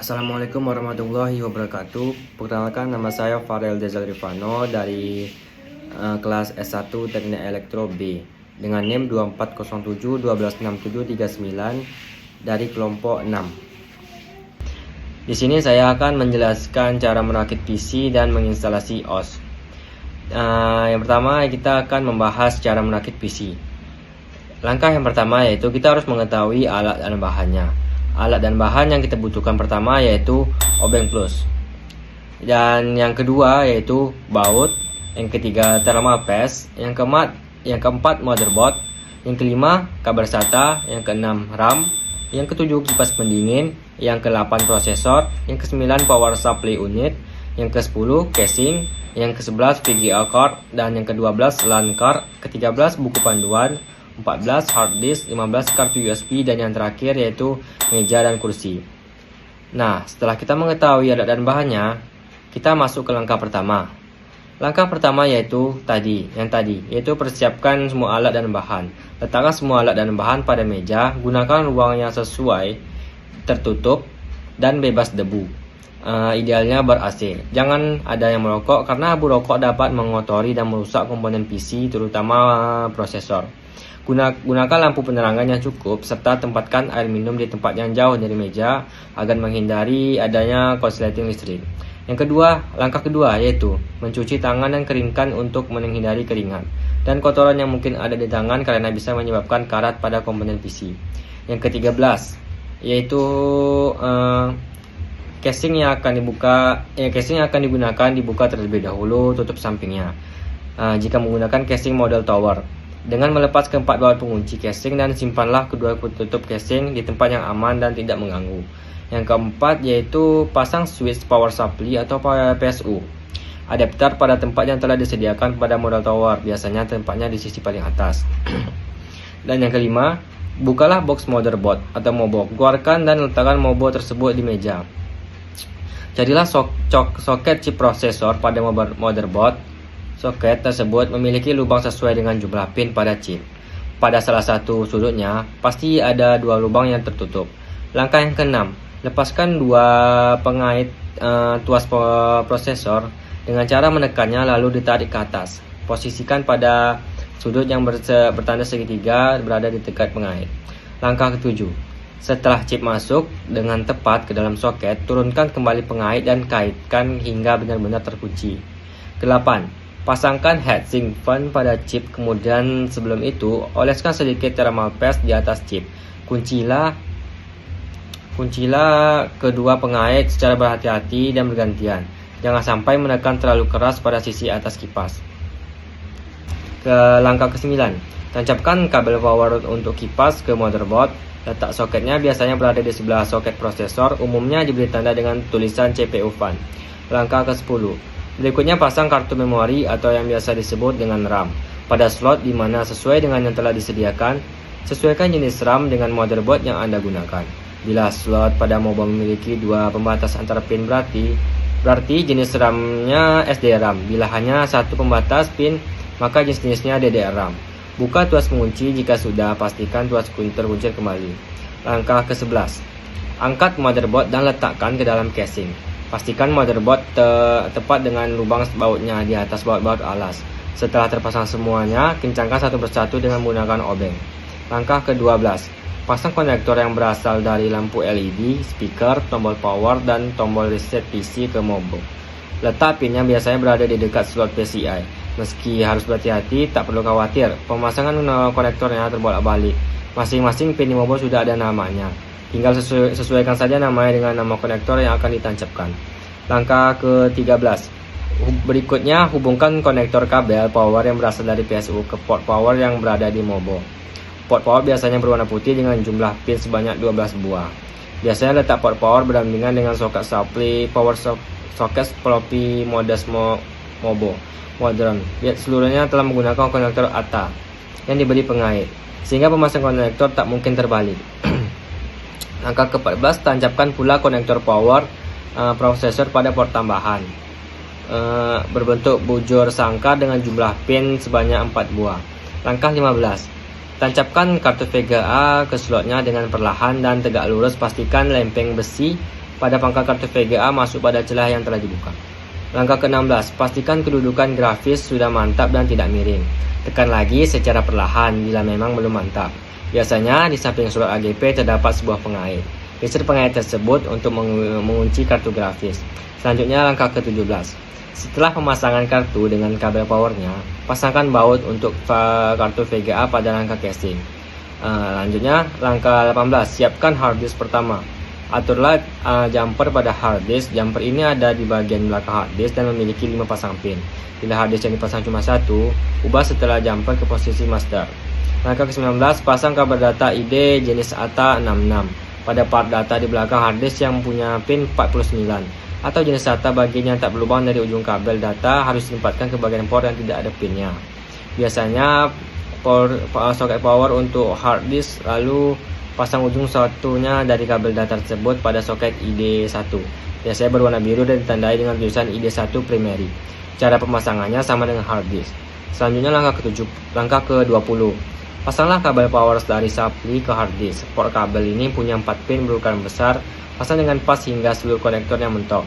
Assalamualaikum warahmatullahi wabarakatuh. Perkenalkan, nama saya Farel Dezal Rifano dari kelas S1 Teknik Elektro B dengan NIM 2407 126739 dari kelompok 6. Di sini saya akan menjelaskan cara merakit PC dan menginstalasi OS. Yang pertama, kita akan membahas cara merakit PC. Langkah yang pertama yaitu kita harus mengetahui alat dan bahannya. Alat dan bahan yang kita butuhkan pertama yaitu obeng plus, dan yang kedua yaitu baut, yang ketiga thermal paste, yang keempat motherboard, yang kelima kabel SATA, yang keenam RAM, yang ketujuh kipas pendingin, yang ke-8 prosesor, yang ke-9 power supply unit, yang ke-10 casing, yang ke-11 VGA card, dan yang ke-12 LAN card, ke-13 buku panduan, 14 hard disk, 15 kartu USB, dan yang terakhir yaitu meja dan kursi. Nah, setelah kita mengetahui alat dan bahannya, kita masuk ke langkah pertama. Langkah pertama yaitu yaitu persiapkan semua alat dan bahan. Letakkan semua alat dan bahan pada meja, gunakan ruang yang sesuai, tertutup, dan bebas debu. Idealnya ber-AC. Jangan ada yang merokok karena abu rokok dapat mengotori dan merusak komponen PC, terutama prosesor. Gunakan lampu penerangan yang cukup serta tempatkan air minum di tempat yang jauh dari meja agar menghindari adanya korsleting listrik. Langkah kedua yaitu mencuci tangan dan keringkan untuk menghindari keringat dan kotoran yang mungkin ada di tangan karena bisa menyebabkan karat pada komponen PC. Yang ke-13 yaitu casing yang akan digunakan dibuka terlebih dahulu, tutup sampingnya. Jika menggunakan casing model tower, dengan melepas keempat baut pengunci casing dan simpanlah kedua penutup casing di tempat yang aman dan tidak mengganggu. Yang keempat yaitu pasang switch power supply atau PSU adapter pada tempat yang telah disediakan pada model tower, biasanya tempatnya di sisi paling atas. Dan yang kelima, bukalah box motherboard atau mobo, keluarkan dan letakkan mobo tersebut di meja. Jadilah soket chip prosesor pada motherboard. Soket tersebut memiliki lubang sesuai dengan jumlah pin pada chip. Pada salah satu sudutnya, pasti ada dua lubang yang tertutup. Langkah yang keenam, lepaskan dua pengait tuas prosesor dengan cara menekannya lalu ditarik ke atas. Posisikan pada sudut yang bertanda segitiga berada di dekat pengait. Langkah ketujuh, setelah chip masuk dengan tepat ke dalam soket, turunkan kembali pengait dan kaitkan hingga benar-benar terkunci. Ke-8, pasangkan heatsink fan pada chip, kemudian sebelum itu oleskan sedikit thermal paste di atas chip. Kuncilah kedua pengait secara berhati-hati dan bergantian. Jangan sampai menekan terlalu keras pada sisi atas kipas. Ke langkah ke-9, tancapkan kabel power untuk kipas ke motherboard. Letak soketnya biasanya berada di sebelah soket prosesor, umumnya diberi tanda dengan tulisan CPU fan. Langkah ke-10, berikutnya pasang kartu memori atau yang biasa disebut dengan RAM pada slot di mana sesuai dengan yang telah disediakan. Sesuaikan jenis RAM dengan motherboard yang Anda gunakan. Bila slot pada mobile memiliki dua pembatas antar pin, berarti jenis RAM-nya SDRAM. Bila hanya satu pembatas pin, maka jenisnya DDR-RAM. Buka tuas pengunci, jika sudah pastikan tuas kunci terkunci kembali. Langkah ke-11, angkat motherboard dan letakkan ke dalam casing. Pastikan motherboard tepat dengan lubang bautnya di atas baut-baut alas. Setelah terpasang semuanya, kencangkan satu persatu dengan menggunakan obeng. Langkah ke-12, pasang konektor yang berasal dari lampu LED, speaker, tombol power, dan tombol reset PC ke mobo. Letak pinnya biasanya berada di dekat slot PCI. Meski harus berhati-hati, tak perlu khawatir. Pemasangan konektornya terbolak-balik. Masing-masing pin di mobo sudah ada namanya. Tinggal sesuaikan saja namanya dengan nama konektor yang akan ditancapkan. Langkah ke-13, berikutnya hubungkan konektor kabel power yang berasal dari PSU ke port power yang berada di mobo. Port power biasanya berwarna putih dengan jumlah pin sebanyak 12 buah. Biasanya letak port power berdampingan dengan soket supply power soket floppy modus mobo modern. Seluruhnya telah menggunakan konektor ATA yang diberi pengait, sehingga pemasangan konektor tak mungkin terbalik. Langkah ke-14, tancapkan pula konektor power prosesor pada port tambahan berbentuk bujur sangkar dengan jumlah pin sebanyak 4 buah. Langkah 15, tancapkan kartu VGA ke slotnya dengan perlahan dan tegak lurus. Pastikan lempeng besi pada pangkal kartu VGA masuk pada celah yang telah dibuka. Langkah ke-16, pastikan kedudukan grafis sudah mantap dan tidak miring. Tekan lagi secara perlahan bila memang belum mantap. Biasanya di samping slot AGP terdapat sebuah pengait. Geser pengait tersebut untuk mengunci kartu grafis. Selanjutnya langkah ke-17. Setelah pemasangan kartu dengan kabel powernya, pasangkan baut untuk kartu VGA pada rangka casing. Lanjutnya langkah 18, siapkan hard disk pertama. Aturlah jumper pada hard disk. Jumper ini ada di bagian belakang hard disk dan memiliki 5 pasang pin. Bila hard disk yang dipasang cuma satu, ubah setelah jumper ke posisi master. Langkah ke-19, pasang kabel data ID jenis ATA 66 pada part data di belakang hard disk yang punya pin 49, atau jenis SATA bagian yang tak berlubang dari ujung kabel data harus ditempatkan ke bagian port yang tidak ada pinnya. Biasanya soket power untuk hard disk, lalu pasang ujung satunya dari kabel data tersebut pada soket ID1. Biasanya berwarna biru dan ditandai dengan tulisan ID1 primary. Cara pemasangannya sama dengan hard disk. Selanjutnya langkah ke-20. Pasanglah kabel power dari supply ke hard disk. Port kabel ini punya 4 pin berukuran besar. Pasang dengan pas hingga seluruh konektor yang mentok.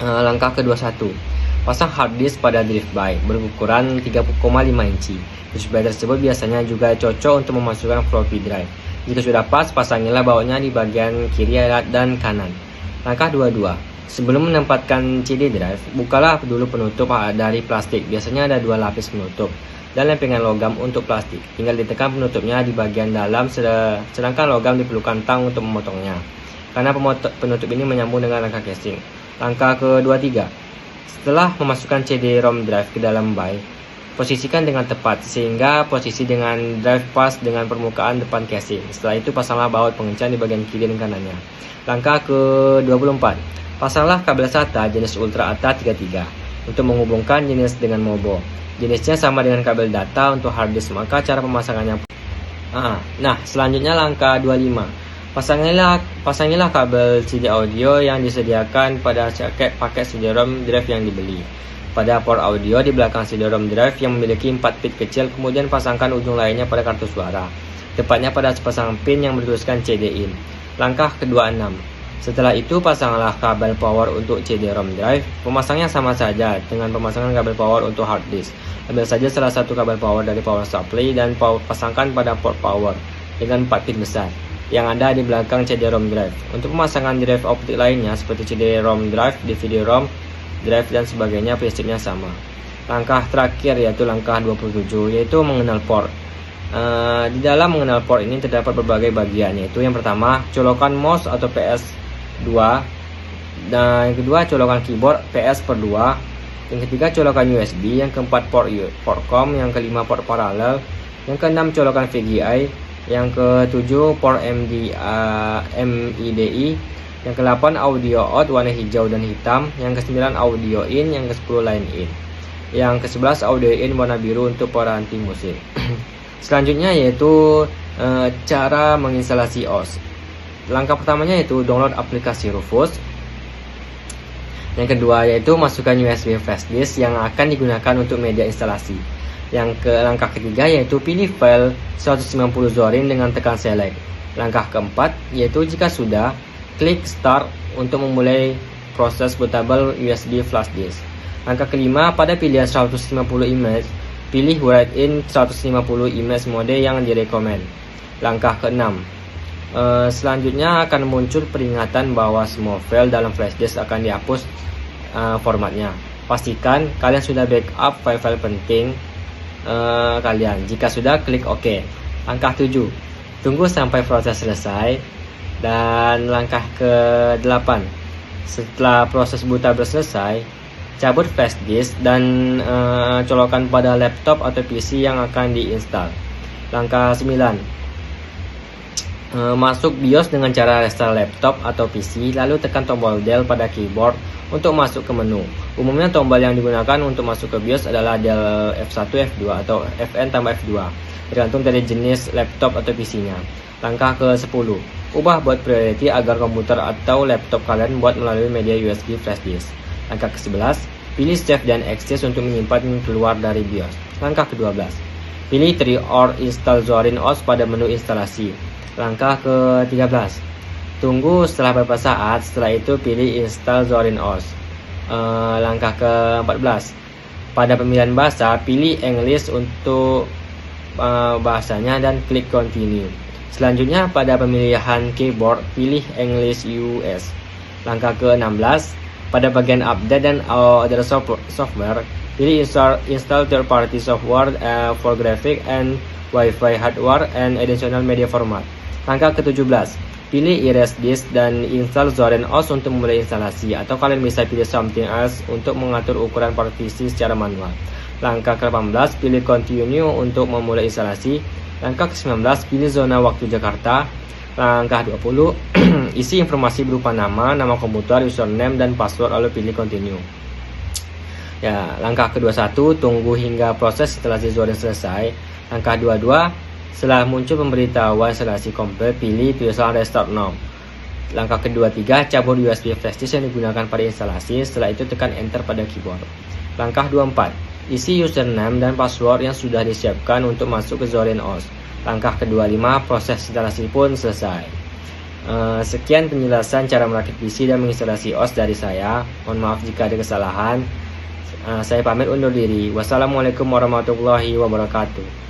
Langkah ke-21. Pasang hard disk pada drive by berukuran 3,5 inci. Drive by tersebut biasanya juga cocok untuk memasukkan floppy drive. Jika sudah pas, pasangilah bautnya di bagian kiri dan kanan. Langkah 22. Sebelum menempatkan CD drive, bukalah dulu penutup dari plastik. Biasanya ada 2 lapis penutup dan lempengan logam untuk plastik. Tinggal ditekan penutupnya di bagian dalam, sedangkan logam diperlukan tang untuk memotongnya, karena penutup ini menyambung dengan rangka casing. Langkah ke-23. Setelah memasukkan CD-ROM drive ke dalam bay, posisikan dengan tepat sehingga posisi dengan drive pas dengan permukaan depan casing. Setelah itu pasanglah baut pengencang di bagian kiri dan kanannya. Langkah ke-24. Pasanglah kabel SATA jenis Ultra ATA 33 untuk menghubungkan jenis dengan MOBO. Jenisnya sama dengan kabel data untuk hard disk, maka cara pemasangannya. Nah, selanjutnya langkah 25. Pasangilah kabel CD audio yang disediakan pada paket CD-ROM drive yang dibeli pada port audio di belakang CD-ROM drive yang memiliki 4 pin kecil. Kemudian pasangkan ujung lainnya pada kartu suara, tepatnya pada sepasang pin yang bertuliskan CD-in. Langkah ke-26. Setelah itu pasanglah kabel power untuk CD-ROM drive. Pemasangnya sama saja dengan pemasangan kabel power untuk hard disk. Ambil saja salah satu kabel power dari power supply dan pasangkan pada port power dengan 4 pin besar yang ada di belakang CD-ROM drive. Untuk pemasangan drive optik lainnya seperti CD-ROM drive, DVD-ROM drive dan sebagainya, prinsipnya sama. Langkah terakhir yaitu langkah 27, yaitu mengenal port. Di dalam mengenal port ini terdapat berbagai bagian, yaitu yang pertama colokan mouse atau PS2, dan yang kedua colokan keyboard PS/2, yang ketiga colokan USB, yang keempat port COM, yang kelima port paralel, yang keenam colokan VGA, yang ketujuh port MIDI, yang ke-8 audio out warna hijau dan hitam, yang ke-9 audio in, yang ke-10 line in, yang ke-11 audio in warna biru untuk peranti musik. Selanjutnya yaitu cara menginstalasi OS. Langkah pertamanya yaitu download aplikasi Rufus. Yang kedua yaitu masukkan USB flash disk yang akan digunakan untuk media instalasi. Langkah ketiga yaitu pilih file 190 Zorin dengan tekan select. Langkah keempat yaitu jika sudah, klik start untuk memulai proses bootable USB flash disk. Langkah kelima, pada pilihan 150 image, pilih write in 150 image mode yang direkomend. Langkah keenam, selanjutnya akan muncul peringatan bahwa semua file dalam flash disk akan dihapus formatnya. Pastikan kalian sudah backup file-file penting kalian. Jika sudah, klik OK. Langkah 7, tunggu sampai proses selesai. Dan langkah ke-8, setelah proses bootable selesai, cabut flash disk dan colokan pada laptop atau PC yang akan diinstal. Langkah 9, masuk BIOS dengan cara restart laptop atau PC, lalu tekan tombol Del pada keyboard untuk masuk ke menu. Umumnya tombol yang digunakan untuk masuk ke BIOS adalah Del F1, F2 atau Fn tambah F2, tergantung dari jenis laptop atau PC-nya. Langkah ke-10, ubah buat priority agar komputer atau laptop kalian buat melalui media USB flash disk. Langkah ke-11, pilih save dan access untuk menyimpan keluar dari BIOS. Langkah ke-12, pilih 3 or install Zorin OS pada menu instalasi. Langkah ke-13, Tunggu setelah beberapa saat, setelah itu pilih install Zorin OS. Langkah ke-14. Pada pemilihan bahasa, pilih English untuk bahasanya dan klik continue. Selanjutnya pada pemilihan keyboard, pilih English US. Langkah ke-16. Pada bagian update dan other software, pilih install third-party software for graphic and Wi-Fi hardware and additional media format. Langkah ke-17. Pilih erase disk dan install Zorin OS untuk memulai instalasi, atau kalian bisa pilih something else untuk mengatur ukuran partisi secara manual. Langkah ke-18. Pilih continue untuk memulai instalasi. Langkah ke-19. Pilih zona waktu Jakarta. Langkah 20. Isi informasi berupa nama komputer, username, dan password, lalu pilih continue. Ya, langkah ke-21. Tunggu hingga proses instalasi Zorin selesai. Langkah 22. Setelah muncul pemberitahuan instalasi komplit, pilih tulisan restart now. Langkah ke-23. Cabut USB flash disk yang digunakan pada instalasi. Setelah itu tekan enter pada keyboard. Langkah 24. Isi username dan password yang sudah disiapkan untuk masuk ke Zorin OS. Langkah ke-25. Proses instalasi pun selesai. Sekian penjelasan cara merakit PC dan menginstalasi OS dari saya. Mohon maaf jika ada kesalahan. Saya pamit undur diri. Wassalamualaikum warahmatullahi wabarakatuh.